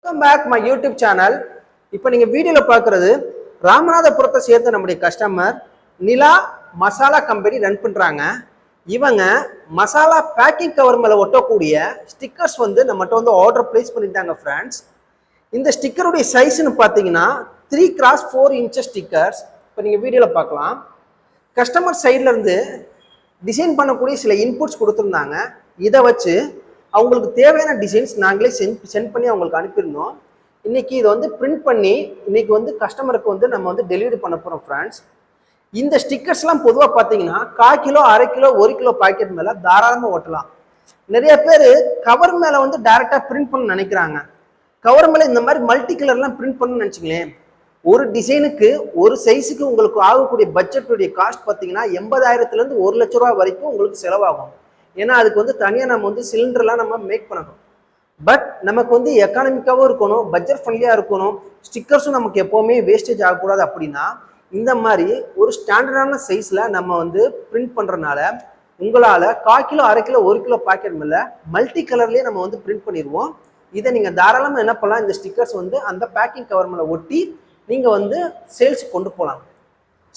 Welcome back my YouTube channel. இப்போ நீங்கள் வீடியோவில் பார்க்குறது ராமநாதபுரத்தை சேர்ந்த நம்முடைய customer Nila Masala company run பண்ணுறாங்க. இவங்க மசாலா பேக்கிங் கவர் மேலே ஒட்டக்கூடிய ஸ்டிக்கர்ஸ் வந்து நம்மகிட்ட வந்து ஆர்டர் பிளேஸ் பண்ணிட்டாங்க ஃப்ரெண்ட்ஸ். இந்த ஸ்டிக்கருடைய சைஸ்ன்னு பார்த்தீங்கன்னா 3x4 இன்ச்சஸ் ஸ்டிக்கர்ஸ். இப்போ நீங்கள் வீடியோவில் பார்க்கலாம். கஸ்டமர் சைட்லேருந்து டிசைன் பண்ணக்கூடிய சில இன்புட்ஸ் கொடுத்துருந்தாங்க. இதை வச்சு அவங்களுக்கு தேவையான டிசைன்ஸ் நாங்களே சென்ட் பண்ணி அவங்களுக்கு அனுப்பியிருந்தோம். இன்னைக்கு இதை வந்து பிரிண்ட் பண்ணி இன்னைக்கு வந்து கஸ்டமருக்கு வந்து நம்ம வந்து டெலிவரி பண்ண போகிறோம் ஃப்ரெண்ட்ஸ். இந்த ஸ்டிக்கர்ஸ்லாம் பொதுவாக பார்த்தீங்கன்னா 1/4 கிலோ 1/2 கிலோ 1 கிலோ பாக்கெட் மேலே தாராளமாக ஓட்டலாம். நிறைய பேர் கவர் மேலே வந்து டைரெக்டாக பிரிண்ட் பண்ண நினைக்கிறாங்க. கவர் மேலே இந்த மாதிரி மல்டி கலர்லாம் பிரிண்ட் பண்ணணும்னு நினச்சிங்களேன். ஒரு டிசைனுக்கு ஒரு சைஸுக்கு உங்களுக்கு ஆகக்கூடிய பட்ஜெட்டுடைய காஸ்ட் பார்த்தீங்கன்னா 80,000 1 லட்ச ரூபா வரைக்கும் உங்களுக்கு செலவாகும். ஏன்னா அதுக்கு வந்து தனியாக நம்ம வந்து சிலிண்டர்லாம் நம்ம மேக் பண்ணணும். பட் நமக்கு வந்து எக்கானமிக்காகவும் இருக்கணும், பட்ஜெட் ஃப்ரெண்ட்லியாக இருக்கணும், ஸ்டிக்கர்ஸும் நமக்கு எப்போவுமே வேஸ்டேஜ் ஆகக்கூடாது. அப்படின்னா இந்த மாதிரி ஒரு ஸ்டாண்டர்டான சைஸில் நம்ம வந்து பிரிண்ட் பண்ணுறதுனால உங்களால் 1/4 கிலோ 1/2 கிலோ 1 கிலோ பாக்கெட் மேலே மல்டி கலர்லேயே நம்ம வந்து பிரிண்ட் பண்ணிடுவோம். இதை நீங்கள் தாராளமாக என்ன பண்ணலாம், இந்த ஸ்டிக்கர்ஸ் வந்து அந்த பேக்கிங் கவர் மேலே ஒட்டி நீங்கள் வந்து சேல்ஸ் கொண்டு போகலாம்.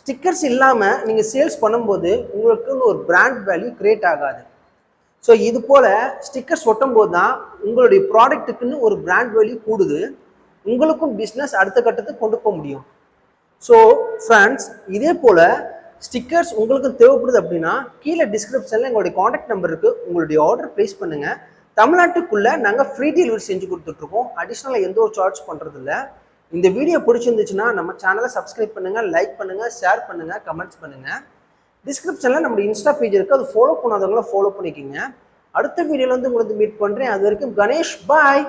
ஸ்டிக்கர்ஸ் இல்லாமல் நீங்கள் சேல்ஸ் பண்ணும்போது உங்களுக்கு ஒரு பிராண்ட் வேல்யூ கிரியேட் ஆகாது. ஸோ இது போல் ஸ்டிக்கர்ஸ் ஒட்டும் போது தான் உங்களுடைய ப்ராடக்ட்டுக்குன்னு ஒரு பிராண்ட் வேல்யூ கூடுது. உங்களுக்கும் பிஸ்னஸ் அடுத்த கட்டத்துக்கு கொண்டு போக முடியும். ஸோ ஃப்ரெண்ட்ஸ், இதே போல் ஸ்டிக்கர்ஸ் உங்களுக்கு தேவைப்படுது அப்படின்னா கீழே டிஸ்கிரிப்ஷனில் எங்களுடைய காண்டாக்ட் நம்பர் இருக்குது. உங்களுடைய ஆர்டர் ப்ளேஸ் பண்ணுங்கள். தமிழ்நாட்டுக்குள்ளே நாங்கள் ஃப்ரீ டெலிவரி செஞ்சு கொடுத்துட்ருக்கோம். அடிஷ்னலாக எந்த ஒரு சார்ஜ் பண்ணுறதில்ல. இந்த வீடியோ பிடிச்சிருந்துச்சுன்னா நம்ம சேனலை சப்ஸ்கிரைப் பண்ணுங்கள், லைக் பண்ணுங்கள், ஷேர் பண்ணுங்கள், கமெண்ட்ஸ் பண்ணுங்கள். டிஸ்கிரிப்ஷனில் நம்ம இன்ஸ்டா பேஜ் இருக்குது, அது ஃபாலோ பண்ணாதவங்கள ஃபாலோ பண்ணிக்கோங்க. அடுத்த வீடியோவில் வந்து உங்களுக்கு மீட் பண்ணுறேன். அது வரைக்கும் கணேஷ், பாய்.